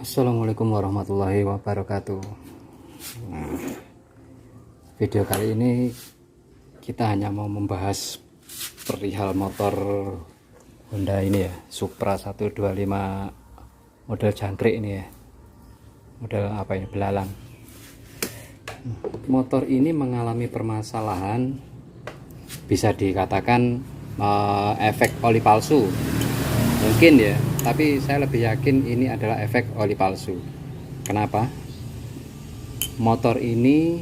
Assalamualaikum warahmatullahi wabarakatuh. Nah, video kali ini kita hanya mau membahas perihal motor Honda ini ya, Supra 125 model jangkrik ini ya. Model apa ini? Belalang. Motor ini mengalami permasalahan, bisa dikatakan efek oli palsu. Mungkin ya, tapi saya lebih yakin ini adalah efek oli palsu. Kenapa? Motor ini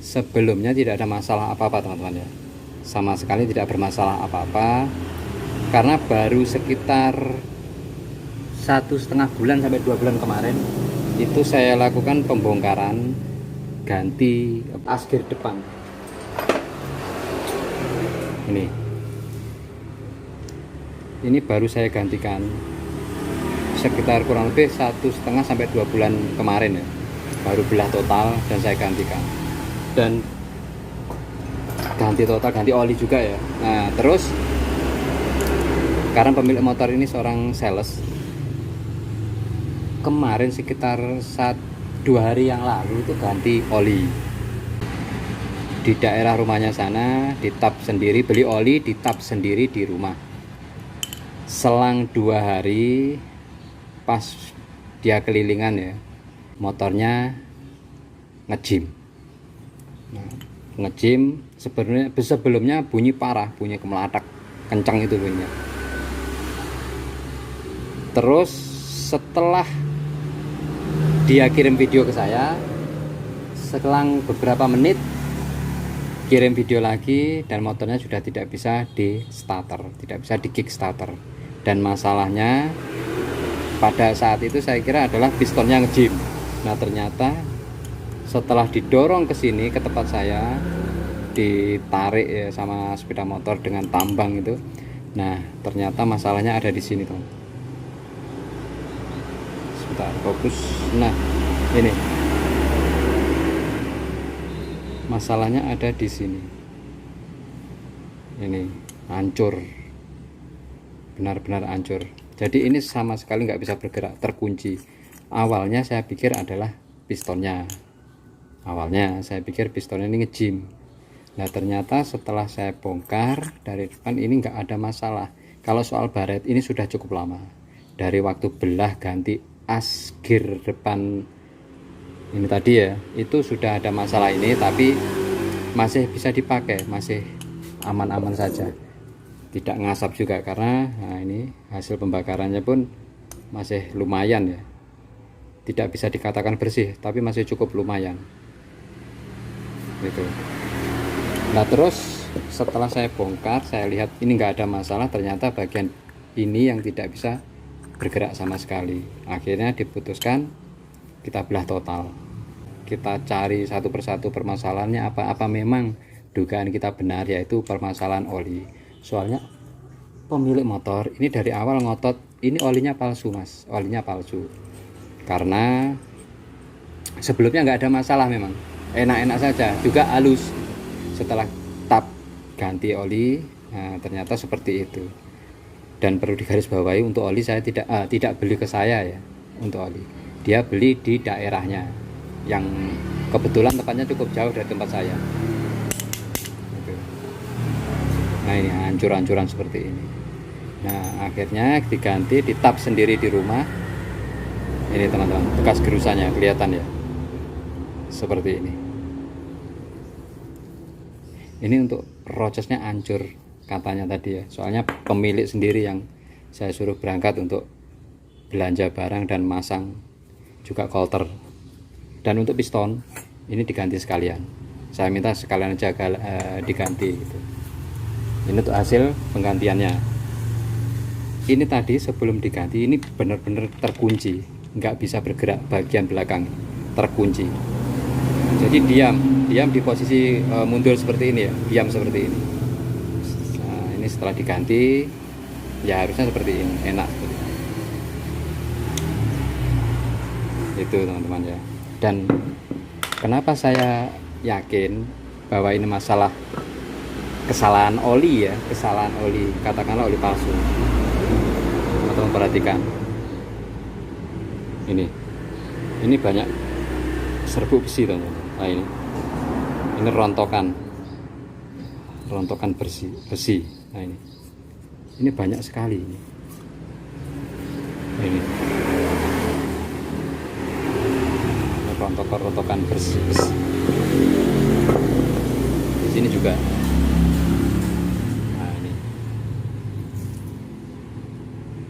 sebelumnya tidak ada masalah apa-apa teman-teman ya, sama sekali tidak bermasalah apa-apa, karena baru sekitar 1,5 bulan sampai 2 bulan kemarin itu saya lakukan pembongkaran ganti asgir depan ini baru saya gantikan sekitar kurang lebih 1,5 sampai 2 bulan kemarin ya, baru belah total dan saya gantikan, dan ganti total, ganti oli juga ya. Nah terus karena pemilik motor ini seorang sales, kemarin sekitar 2 hari yang lalu itu ganti oli di daerah rumahnya sana, di tap sendiri, beli oli di tap sendiri di rumah. Selang 2 hari pas dia kelilingan ya, motornya ngejim. Ngejim sebelumnya bunyi parah, bunyi kemelatak, kencang itu bunyinya. Terus setelah dia kirim video ke saya, selang beberapa menit kirim video lagi dan motornya sudah tidak bisa di starter, tidak bisa di kick starter. Dan masalahnya pada saat itu saya kira adalah pistonnya ngejim. Nah ternyata setelah didorong ke sini, ke tempat saya, ditarik ya sama sepeda motor dengan tambang itu, nah ternyata masalahnya ada di sini teman. Sebentar, fokus. Nah ini masalahnya ada di sini. Ini hancur, benar-benar hancur. Jadi ini sama sekali nggak bisa bergerak, terkunci. Awalnya saya pikir adalah pistonnya. Awalnya saya pikir pistonnya ini ngejim. Nah ternyata setelah saya bongkar dari depan ini nggak ada masalah. Kalau soal baret ini sudah cukup lama. Dari waktu belah ganti asgir depan ini tadi ya, itu sudah ada masalah ini, tapi masih bisa dipakai, masih aman-aman saja, tidak ngasap juga karena nah ini hasil pembakarannya pun masih lumayan ya, tidak bisa dikatakan bersih tapi masih cukup lumayan gitu. Nah terus setelah saya bongkar, saya lihat ini nggak ada masalah, ternyata bagian ini yang tidak bisa bergerak sama sekali. Akhirnya diputuskan kita belah total, kita cari satu persatu permasalahannya apa memang dugaan kita benar, yaitu permasalahan oli. Soalnya pemilik motor ini dari awal ngotot ini olinya palsu mas, olinya palsu, karena sebelumnya nggak ada masalah, memang enak-enak saja, juga halus. Setelah tap ganti oli, nah, ternyata seperti itu. Dan perlu digarisbawahi, untuk oli saya tidak beli ke saya ya, untuk oli dia beli di daerahnya yang kebetulan tempatnya cukup jauh dari tempat saya. Nah ini hancur-hancuran seperti ini. Nah akhirnya diganti, di tap sendiri di rumah. Ini teman-teman, bekas gerusannya kelihatan ya, seperti ini. Ini untuk rocesnya hancur katanya tadi ya, soalnya pemilik sendiri yang saya suruh berangkat untuk belanja barang dan masang juga kolter. Dan untuk piston ini diganti sekalian, saya minta sekalian aja diganti gitu. Ini untuk hasil penggantiannya. Ini tadi sebelum diganti ini benar-benar terkunci, nggak bisa bergerak, bagian belakang terkunci. Jadi diam di posisi mundur seperti ini ya, diam seperti ini. Nah, ini setelah diganti ya harusnya seperti ini, enak seperti ini. Itu teman-teman ya. Dan kenapa saya yakin bahwa ini masalah kesalahan oli ya, kesalahan oli, katakanlah oli palsu. Teman-teman perhatikan, Ini banyak serbuk besi teman-teman. Nah, ini rontokan besi. Nah, ini banyak sekali ini. Nah, ini rontokan besi. Di sini juga. Nah,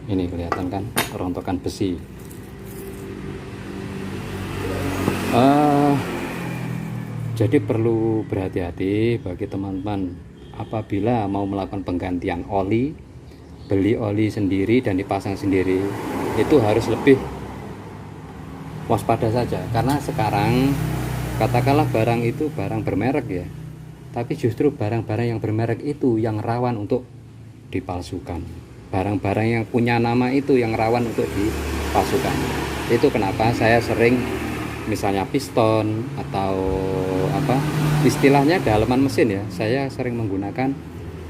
ini kelihatan kan rontokan besi. Jadi perlu berhati-hati bagi teman-teman apabila mau melakukan penggantian oli, beli oli sendiri dan dipasang sendiri, itu harus lebih waspada saja. Karena sekarang katakanlah barang itu barang bermerek ya, tapi justru barang-barang yang bermerek itu yang rawan untuk dipalsukan. Barang-barang yang punya nama itu yang rawan untuk dipalsukan. Itu kenapa saya sering misalnya piston atau apa istilahnya dalaman mesin ya, saya sering menggunakan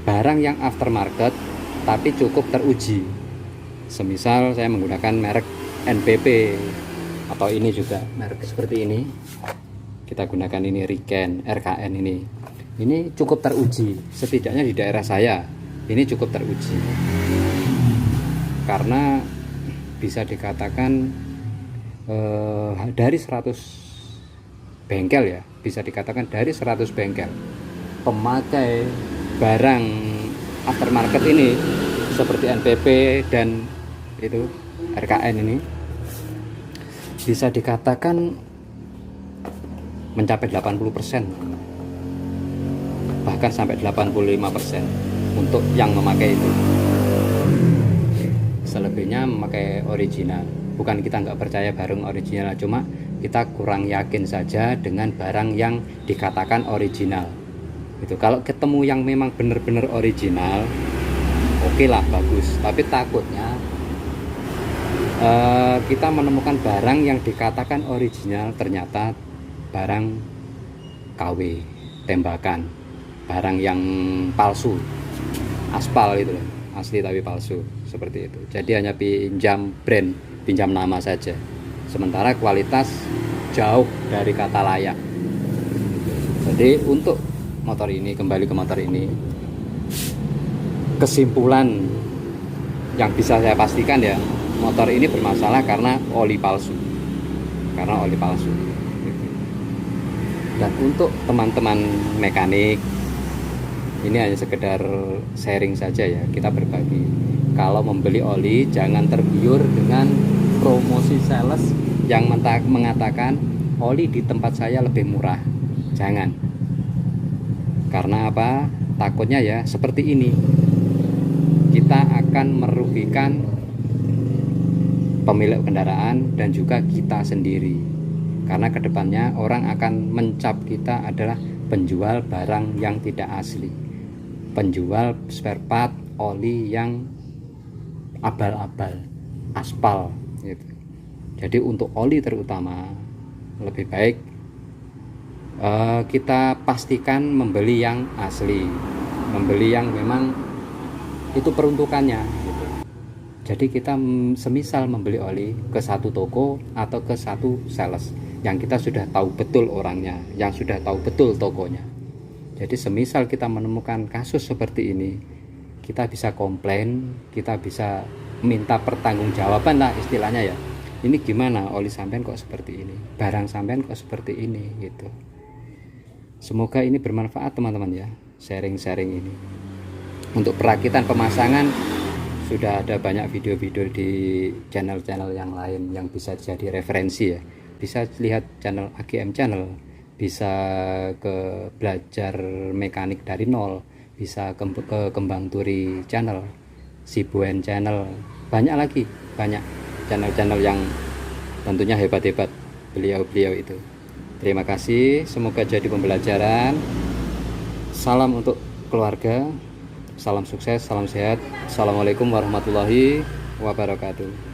barang yang aftermarket tapi cukup teruji. Semisal saya menggunakan merek NPP atau ini juga merek seperti ini, kita gunakan ini Riken, RKN ini cukup teruji, setidaknya di daerah saya ini cukup teruji, karena bisa dikatakan dari 100 bengkel ya, bisa dikatakan dari 100 bengkel pemakai barang aftermarket ini seperti NPP dan itu RKN ini, bisa dikatakan mencapai 80%, bahkan sampai 85% untuk yang memakai itu. Selebihnya memakai original. Bukan kita nggak percaya barang original, cuma kita kurang yakin saja dengan barang yang dikatakan original. Itu kalau ketemu yang memang benar-benar original, oke lah, bagus. Tapi takutnya kita menemukan barang yang dikatakan original ternyata barang KW, tembakan, barang yang palsu, aspal itu loh, asli tapi palsu, seperti itu. Jadi hanya pinjam brand, pinjam nama saja, sementara kualitas jauh dari kata layak. Jadi untuk motor ini, kembali ke motor ini, kesimpulan yang bisa saya pastikan ya, motor ini bermasalah karena oli palsu, Dan untuk teman-teman mekanik, ini hanya sekedar sharing saja ya, kita berbagi. Kalau membeli oli, jangan tergiur dengan promosi sales yang mengatakan oli di tempat saya lebih murah. Jangan. Karena apa? Takutnya ya seperti ini, kita akan merugikan pemilik kendaraan dan juga kita sendiri. Karena kedepannya orang akan mencap kita adalah penjual barang yang tidak asli, penjual spare part oli yang abal-abal, aspal gitu. Jadi untuk oli terutama lebih baik kita pastikan membeli yang asli, membeli yang memang itu peruntukannya gitu. Jadi kita semisal membeli oli ke satu toko atau ke satu sales yang kita sudah tahu betul orangnya, yang sudah tahu betul tokonya. Jadi semisal kita menemukan kasus seperti ini, kita bisa komplain, kita bisa minta pertanggungjawaban lah istilahnya ya. Ini gimana oli sampean kok seperti ini, barang sampean kok seperti ini gitu. Semoga ini bermanfaat teman-teman ya, sharing-sharing ini. Untuk perakitan pemasangan sudah ada banyak video-video di channel-channel yang lain yang bisa jadi referensi ya. Bisa lihat channel AGM channel, bisa ke belajar mekanik dari nol, bisa ke Kembang Turi channel, Sibuen channel, banyak lagi, banyak channel-channel yang tentunya hebat-hebat beliau-beliau itu. Terima kasih, semoga jadi pembelajaran. Salam untuk keluarga, salam sukses, salam sehat. Assalamualaikum warahmatullahi wabarakatuh.